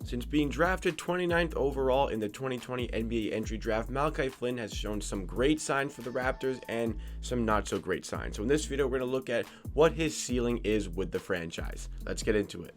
Since being drafted 29th overall in the 2020 NBA entry draft, Malachi Flynn has shown some great signs for the Raptors and some not so great signs. So in this video, we're going to look at what his ceiling is with the franchise. Let's get into it.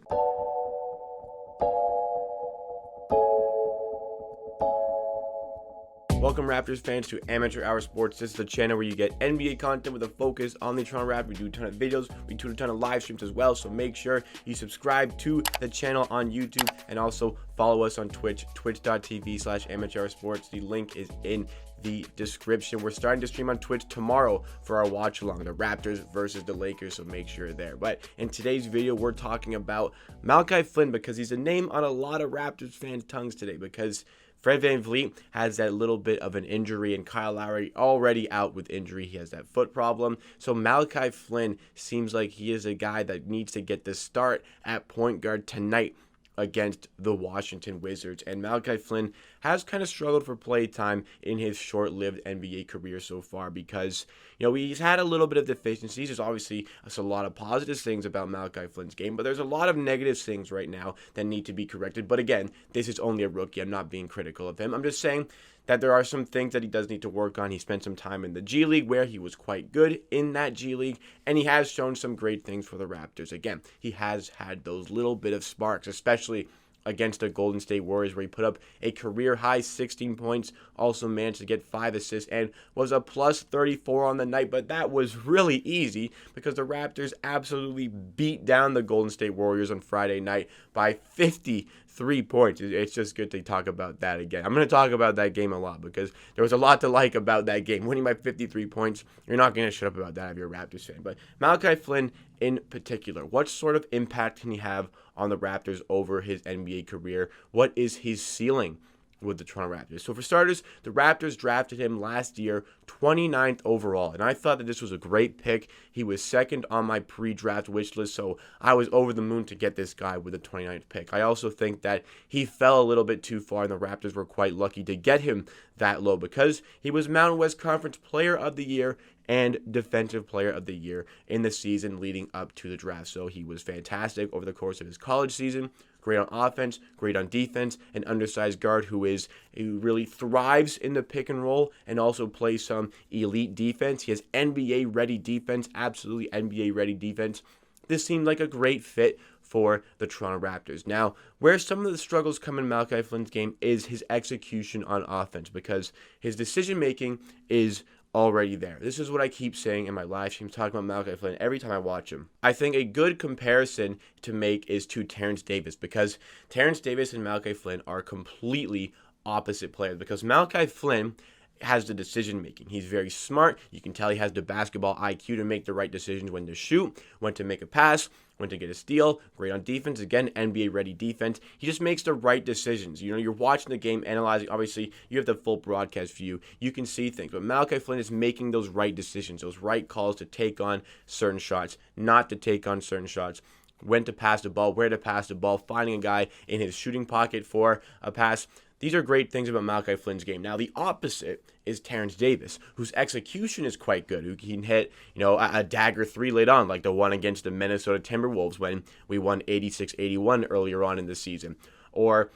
Welcome Raptors fans to Amateur Hour Sports. This is the channel where you get NBA content with a focus on the Toronto Raptors. We do a ton of videos, we do a ton of live streams as well, so make sure you subscribe to the channel on YouTube and also follow us on Twitch, twitch.tv/amateursports. The link is in the description. We're starting to stream on Twitch tomorrow for our watch along, the Raptors versus the Lakers, so make sure you're there. But in today's video, we're talking about Malachi Flynn because he's a name on a lot of Raptors fans' tongues today, because Fred VanVleet has that little bit of an injury, and Kyle Lowry already out with injury. He has that foot problem. So Malachi Flynn seems like he is a guy that needs to get the start at point guard tonight against the Washington Wizards. And Malachi Flynn has kind of struggled for play time in his short-lived NBA career so far because, he's had a little bit of deficiencies. There's obviously a lot of positive things about Malachi Flynn's game, but there's a lot of negative things right now that need to be corrected. But again, this is only a rookie. I'm not being critical of him. I'm just saying that there are some things that he does need to work on. He spent some time in the G League where he was quite good in that G League, and he has shown some great things for the Raptors. Again, he has had those little bit of sparks, especially against the Golden State Warriors, where he put up a career-high 16 points, also managed to get 5 assists, and was a plus 34 on the night. But that was really easy because the Raptors absolutely beat down the Golden State Warriors on Friday night by 53 points. It's just good to talk about that again. I'm going to talk about that game a lot because there was a lot to like about that game. Winning by 53 points, you're not going to shut up about that if you're a Raptors fan. But Malachi Flynn in particular, what sort of impact can he have on the Raptors over his NBA career? What is his ceiling with the Toronto Raptors? So for starters, the Raptors drafted him last year 29th overall, and I thought that this was a great pick. He was second on my pre-draft wish list, so I was over the moon to get this guy with the 29th pick. I also think that he fell a little bit too far, and the Raptors were quite lucky to get him that low because he was Mountain West Conference Player of the Year and Defensive Player of the Year in the season leading up to the draft. So he was fantastic over the course of his college season. Great on offense, great on defense, an undersized guard who really thrives in the pick and roll and also plays some elite defense. He has NBA-ready defense, absolutely NBA-ready defense. This seemed like a great fit for the Toronto Raptors. Now, where some of the struggles come in Malachi Flynn's game is his execution on offense, because his decision-making is already there. This is what I keep saying in my live streams talking about Malachi Flynn every time I watch him. I think a good comparison to make is to Terrence Davis, because Terrence Davis and Malachi Flynn are completely opposite players, because Malachi Flynn has the decision making. He's very smart. You can tell he has the basketball IQ to make the right decisions, when to shoot, when to make a pass, when to get a steal. Great on defense. Again, NBA ready defense. He just makes the right decisions. You're watching the game, analyzing. Obviously, you have the full broadcast view. You can see things. But Malachi Flynn is making those right decisions, those right calls to take on certain shots, not to take on certain shots. When to pass the ball, where to pass the ball, finding a guy in his shooting pocket for a pass. These are great things about Malachi Flynn's game. Now, the opposite is Terrence Davis, whose execution is quite good, who can hit, a dagger 3 late on, like the one against the Minnesota Timberwolves when we won 86-81 earlier on in the season, or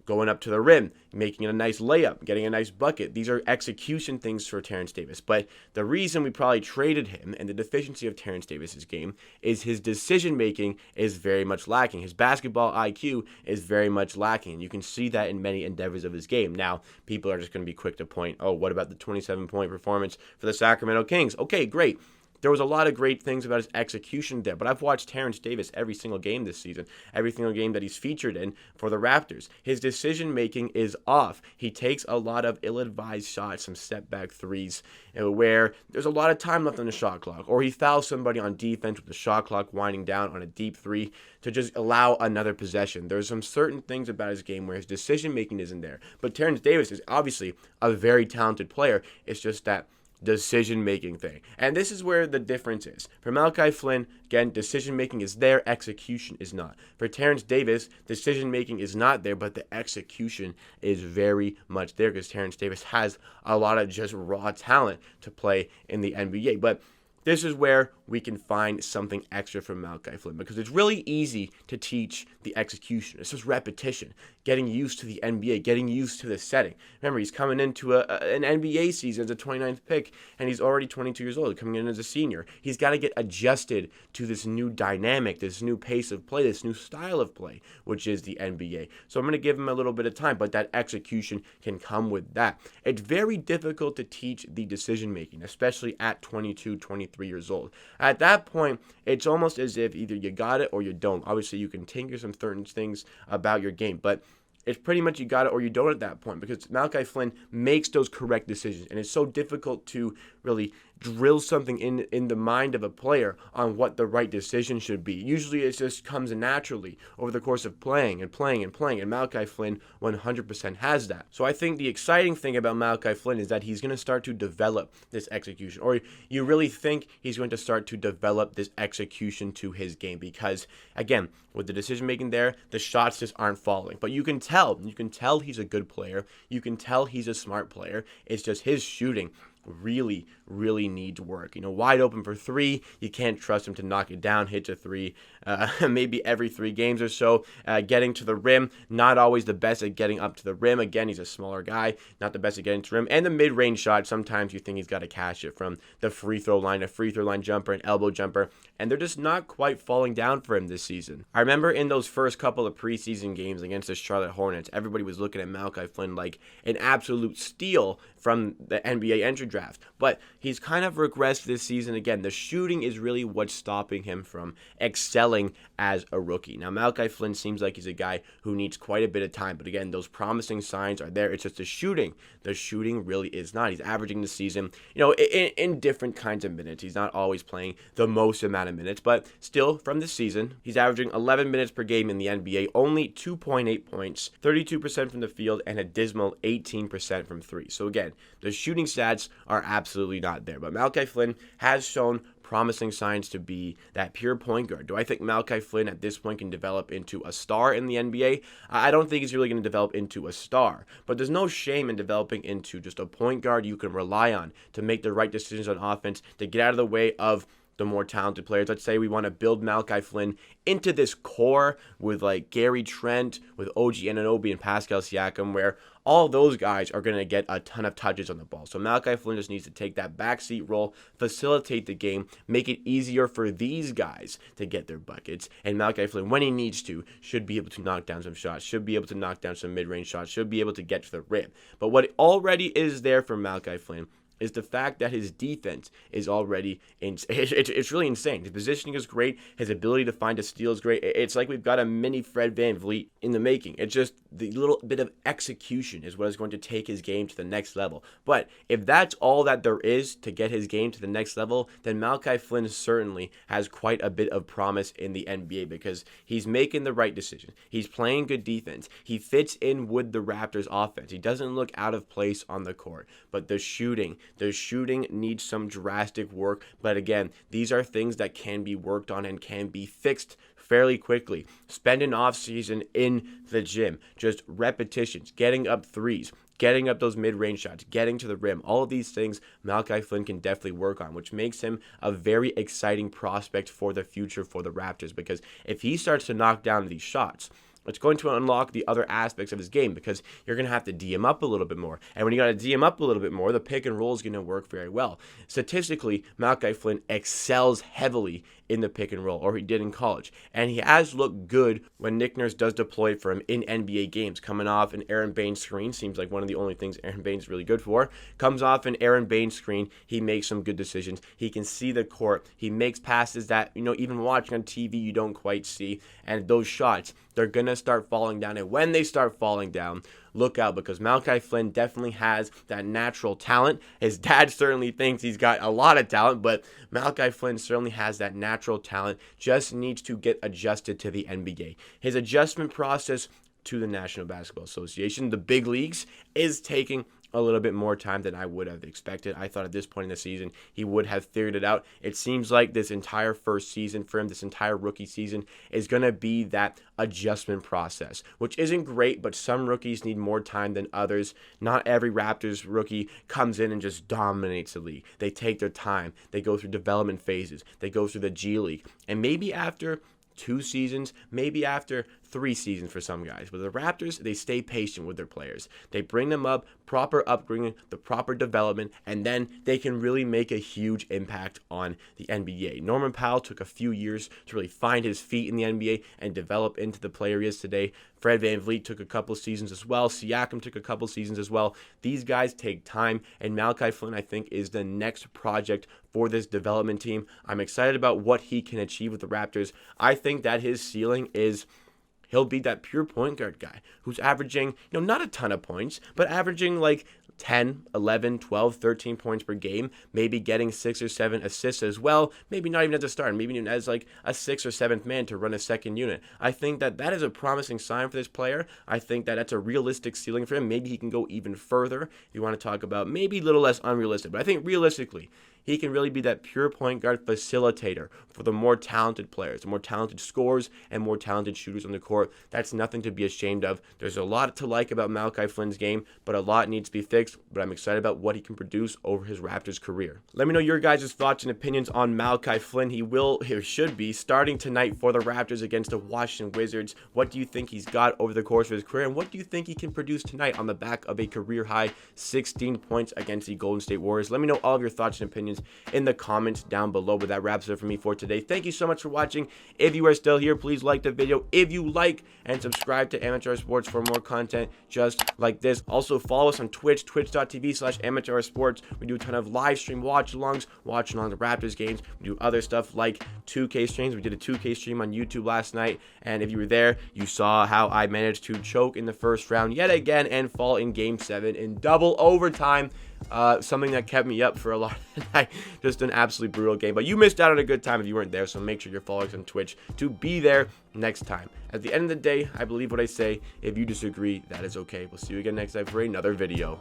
going up to the rim, making a nice layup, getting a nice bucket. These are execution things for Terrence Davis. But the reason we probably traded him, and the deficiency of Terrence Davis's game, is his decision-making is very much lacking. His basketball IQ is very much lacking. And you can see that in many endeavors of his game. Now, people are just going to be quick to point, what about the 27-point performance for the Sacramento Kings? Okay, great. There was a lot of great things about his execution there, but I've watched Terrence Davis every single game this season, every single game that he's featured in for the Raptors. His decision-making is off. He takes a lot of ill-advised shots, some step-back threes, where there's a lot of time left on the shot clock, or he fouls somebody on defense with the shot clock winding down on a deep three to just allow another possession. There's some certain things about his game where his decision-making isn't there, but Terrence Davis is obviously a very talented player. It's just that decision-making thing. And this is where the difference is. For Malachi Flynn, again, decision-making is there, execution is not. For Terrence Davis, decision-making is not there, but the execution is very much there because Terrence Davis has a lot of just raw talent to play in the NBA. But this is where we can find something extra from Malachi Flynn, because it's really easy to teach the execution. It's just repetition, getting used to the NBA, getting used to the setting. Remember, he's coming into an NBA season as a 29th pick, and he's already 22 years old, coming in as a senior. He's got to get adjusted to this new dynamic, this new pace of play, this new style of play, which is the NBA. So I'm going to give him a little bit of time, but that execution can come with that. It's very difficult to teach the decision making, especially at 22, 23 years old. At that point, it's almost as if either you got it or you don't. Obviously, you can tinker some certain things about your game, but it's pretty much you got it or you don't at that point, because Malachi Flynn makes those correct decisions, and it's so difficult to really drill something in the mind of a player on what the right decision should be. Usually it just comes naturally over the course of playing, and Malachi Flynn 100% has that. So I think the exciting thing about Malachi Flynn is that he's going to start to develop this execution, or you really think he's going to start to develop this execution to his game, because again, with the decision making there, the shots just aren't falling. But you can tell he's a good player. You can tell he's a smart player. It's just his shooting really needs work. Wide open for three, you can't trust him to knock it down, hit a three, maybe every 3 games or so. Getting to the rim, not always the best at getting up to the rim. Again, he's a smaller guy, not the best at getting to the rim. And the mid-range shot, sometimes you think he's got to cash it from the free throw line, a free throw line jumper, an elbow jumper, and they're just not quite falling down for him this season. I remember in those first couple of preseason games against the Charlotte Hornets, everybody was looking at Malachi Flynn like an absolute steal from the NBA entry draft. But he's kind of regressed this season again. The shooting is really what's stopping him from excelling as a rookie. Now, Malachi Flynn seems like he's a guy who needs quite a bit of time. But again, those promising signs are there. It's just the shooting. The shooting really is not. He's averaging the season, in different kinds of minutes. He's not always playing the most amount of minutes. But still, from this season, he's averaging 11 minutes per game in the NBA, only 2.8 points, 32% from the field, and a dismal 18% from three. So again, the shooting stats are absolutely not there. But Malachi Flynn has shown promising signs to be that pure point guard. Do I think Malachi Flynn at this point can develop into a star in the NBA? I don't think he's really going to develop into a star, but there's no shame in developing into just a point guard you can rely on to make the right decisions on offense, to get out of the way of the more talented players. Let's say we want to build Malachi Flynn into this core with like Gary Trent, with OG Anunoby and Pascal Siakam, where all those guys are going to get a ton of touches on the ball. So Malachi Flynn just needs to take that backseat role, facilitate the game, make it easier for these guys to get their buckets. And Malachi Flynn, when he needs to, should be able to knock down some shots, should be able to knock down some mid-range shots, should be able to get to the rim. But what already is there for Malachi Flynn is the fact that his defense is already it's really insane. His positioning is great. His ability to find a steal is great. It's like we've got a mini Fred VanVleet in the making. It's just the little bit of execution is what is going to take his game to the next level. But if that's all that there is to get his game to the next level, then Malachi Flynn certainly has quite a bit of promise in the NBA, because he's making the right decision. He's playing good defense. He fits in with the Raptors offense. He doesn't look out of place on the court. But the shooting needs some drastic work. But again, these are things that can be worked on and can be fixed fairly quickly. Spend an off season in the gym, just repetitions, getting up threes, getting up those mid-range shots, getting to the rim. All of these things Malachi Flynn can definitely work on, which makes him a very exciting prospect for the future for the Raptors, because if he starts to knock down these shots, it's going to unlock the other aspects of his game, because you're going to have to D him up a little bit more. And when you got to D him up a little bit more, the pick and roll is going to work very well. Statistically, Malachi Flynn excels heavily in the pick and roll, or he did in college. And he has looked good when Nick Nurse does deploy for him in NBA games. Coming off an Aaron Baines screen, seems like one of the only things Aaron Baines is really good for. Comes off an Aaron Baines screen, he makes some good decisions. He can see the court. He makes passes that, even watching on TV, you don't quite see. And those shots, they're going to start falling down. And when they start falling down, look out, because Malachi Flynn definitely has that natural talent. His dad certainly thinks he's got a lot of talent, but Malachi Flynn certainly has that natural talent, just needs to get adjusted to the NBA. His adjustment process to the National Basketball Association, the big leagues, is taking a little bit more time than I would have expected. I thought at this point in the season he would have figured it out. It seems like this entire first season for him, this entire rookie season, is going to be that adjustment process, which isn't great, but some rookies need more time than others. Not every Raptors rookie comes in and just dominates the league. They take their time. They go through development phases. They go through the G League. And maybe after 2 seasons, maybe after 3 seasons for some guys. But the Raptors, they stay patient with their players. They bring them up, proper upbringing, the proper development, and then they can really make a huge impact on the NBA. Norman Powell took a few years to really find his feet in the NBA and develop into the player he is today. Fred VanVleet took a couple seasons as well. Siakam took a couple seasons as well. These guys take time, and Malachi Flynn, I think, is the next project for this development team. I'm excited about what he can achieve with the Raptors. I think that his ceiling is he'll be that pure point guard guy who's averaging, not a ton of points, but averaging like 10, 11, 12, 13 points per game, maybe getting 6 or 7 assists as well, maybe not even as a starter, maybe even as like a 6th or 7th man to run a second unit. I think that that is a promising sign for this player. I think that that's a realistic ceiling for him. Maybe he can go even further if you want to talk about maybe a little less unrealistic, but I think realistically, he can really be that pure point guard facilitator for the more talented players, the more talented scorers, and more talented shooters on the court. That's nothing to be ashamed of. There's a lot to like about Malachi Flynn's game, but a lot needs to be fixed. But I'm excited about what he can produce over his Raptors career. Let me know your guys' thoughts and opinions on Malachi Flynn. He should be starting tonight for the Raptors against the Washington Wizards. What do you think he's got over the course of his career, and what do you think he can produce tonight on the back of a career-high 16 points against the Golden State Warriors? Let me know all of your thoughts and opinions in the comments down below. But that wraps it up for me for today. Thank you so much for watching. If you are still here, please like the video. If you like, and subscribe to Amateur Sports for more content just like this. Also follow us on Twitch, twitch.tv/Amateur Sports. We do a ton of live stream watch-alongs the Raptors games. We do other stuff like 2K streams. We did a 2K stream on YouTube last night, and if you were there, you saw how I managed to choke in the first round yet again and fall in Game 7 in double overtime. Something that kept me up for a lot of the night. Just an absolutely brutal game. But you missed out on a good time if you weren't there, so make sure you're following us on Twitch to be there next time. At the end of the day, I believe what I say. If you disagree, that is okay. We'll see you again next time for another video.